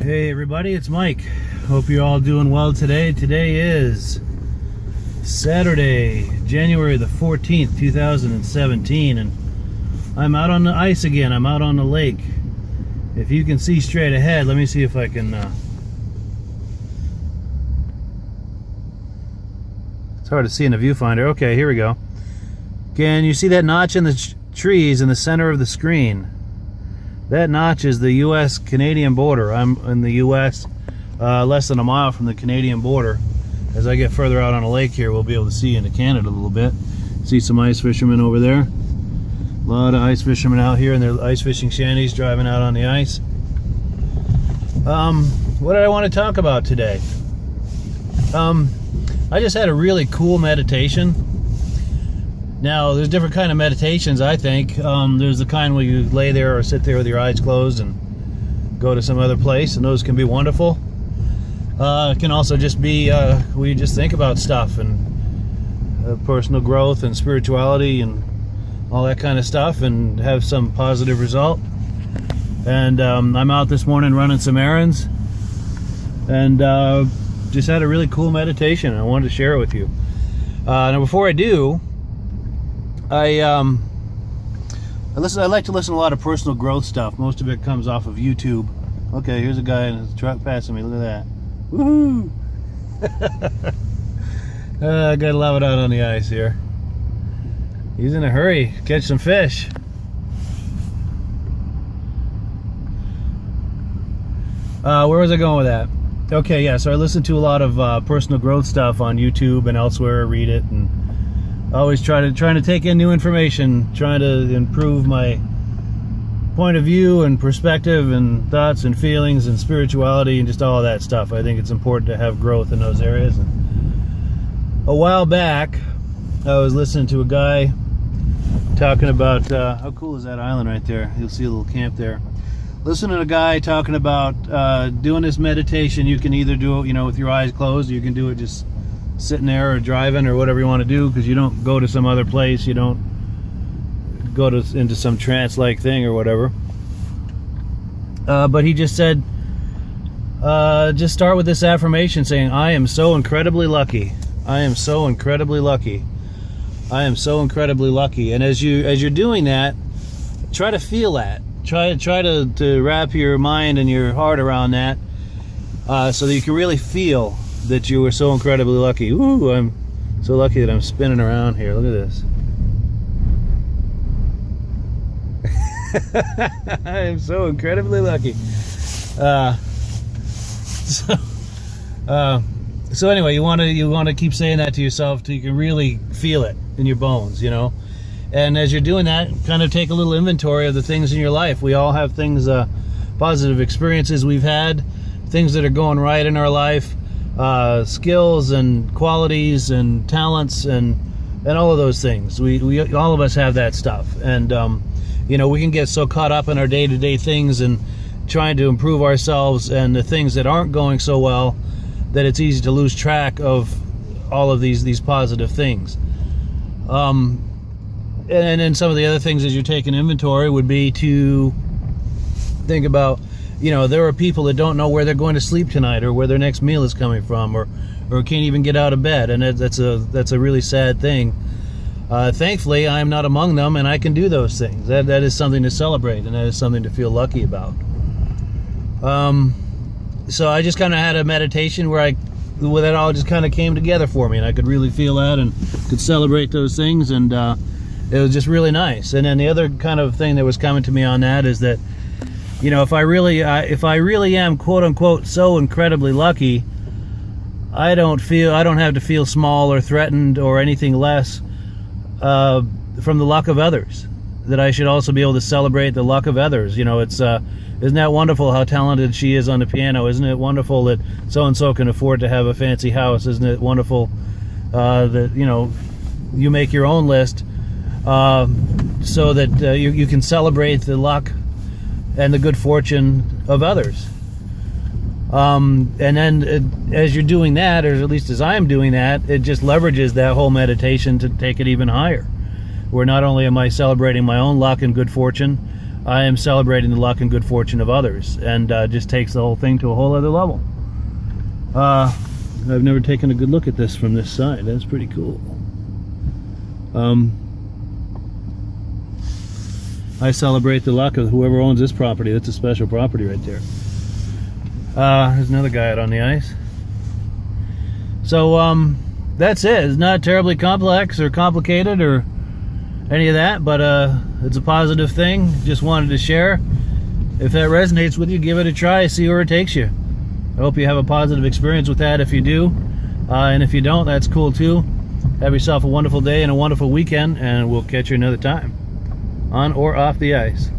Hey everybody, it's Mike. Hope you're all doing well today. Today is Saturday, January the 14th, 2017, and I'm out on the ice again. I'm out on the lake. If you can see straight ahead, let me see if I can... It's hard to see in the viewfinder. Okay, here we go. Can you see that notch in the trees in the center of the screen? That notch is the U.S.-Canadian border. I'm in the U.S., less than a mile from the Canadian border. As I get further out on the lake here, we'll be able to see into Canada a little bit. See some ice fishermen over there. A lot of ice fishermen out here in their ice fishing shanties driving out on the ice. What did I want to talk about today? I just had a really cool meditation. Now, there's different kind of meditations, I think. There's the kind where you lay there or sit there with your eyes closed and go to some other place, and those can be wonderful. It can also just be where you just think about stuff and personal growth and spirituality and all that kind of stuff and have some positive result. And I'm out this morning running some errands and just had a really cool meditation. I wanted to share it with you. Now, before I do, I like to listen to a lot of personal growth stuff. Most of it comes off of YouTube. Okay, here's a guy in his truck passing me. Look at that. Woohoo! I gotta love it out on the ice here. He's in a hurry. Catch some fish. Where was I going with that? Okay, yeah, so I listen to a lot of personal growth stuff on YouTube and elsewhere, read it, and always trying to take in new information, trying to improve my point of view and perspective and thoughts and feelings and spirituality and just all of that stuff. I think it's important to have growth in those areas. And a while back, I was listening to a guy talking about how cool is that island right there? You'll see a little camp there. Listening to a guy talking about doing this meditation. You can either do it, with your eyes closed, or you can do it just sitting there or driving or whatever you want to do, because you don't go to some other place, you don't go into some trance-like thing or whatever. But he just said, just start with this affirmation saying, I am so incredibly lucky. I am so incredibly lucky. I am so incredibly lucky. And as you're doing that, try to feel that. Try to wrap your mind and your heart around that, so that you can really feel that you were so incredibly lucky. Ooh, I'm so lucky that I'm spinning around here. Look at this. I am so incredibly lucky. So anyway, you want to keep saying that to yourself till you can really feel it in your bones, And as you're doing that, kind of take a little inventory of the things in your life. We all have things, positive experiences we've had, things that are going right in our life. Skills and qualities and talents and all of those things. We all of us have that stuff, and we can get so caught up in our day-to-day things and trying to improve ourselves and the things that aren't going so well that it's easy to lose track of all of these positive things. And then some of the other things as you're taking inventory would be to think about, there are people that don't know where they're going to sleep tonight or where their next meal is coming from, or can't even get out of bed, and that's a really sad thing. Thankfully, I'm not among them, and I can do those things. That is something to celebrate, and that is something to feel lucky about. So I just kind of had a meditation where that all just kind of came together for me, and I could really feel that and could celebrate those things, and it was just really nice. And then the other kind of thing that was coming to me on that is that, if I really am quote unquote so incredibly lucky, I don't have to feel small or threatened or anything less from the luck of others. That I should also be able to celebrate the luck of others. Isn't that wonderful how talented she is on the piano? Isn't it wonderful that so and so can afford to have a fancy house? Isn't it wonderful that you make your own list so that you can celebrate the luck and the good fortune of others. And then as you're doing that, or at least as I'm doing that, it just leverages that whole meditation to take it even higher. Where not only am I celebrating my own luck and good fortune, I am celebrating the luck and good fortune of others, and just takes the whole thing to a whole other level. I've never taken a good look at this from this side. That's pretty cool. I celebrate the luck of whoever owns this property. That's a special property right there. There's another guy out on the ice. So that's it. It's not terribly complex or complicated or any of that, but it's a positive thing. Just wanted to share. If that resonates with you, give it a try, see where it takes you. I hope you have a positive experience with that if you do, and if you don't, that's cool too. Have yourself a wonderful day and a wonderful weekend, and we'll catch you another time on or off the ice.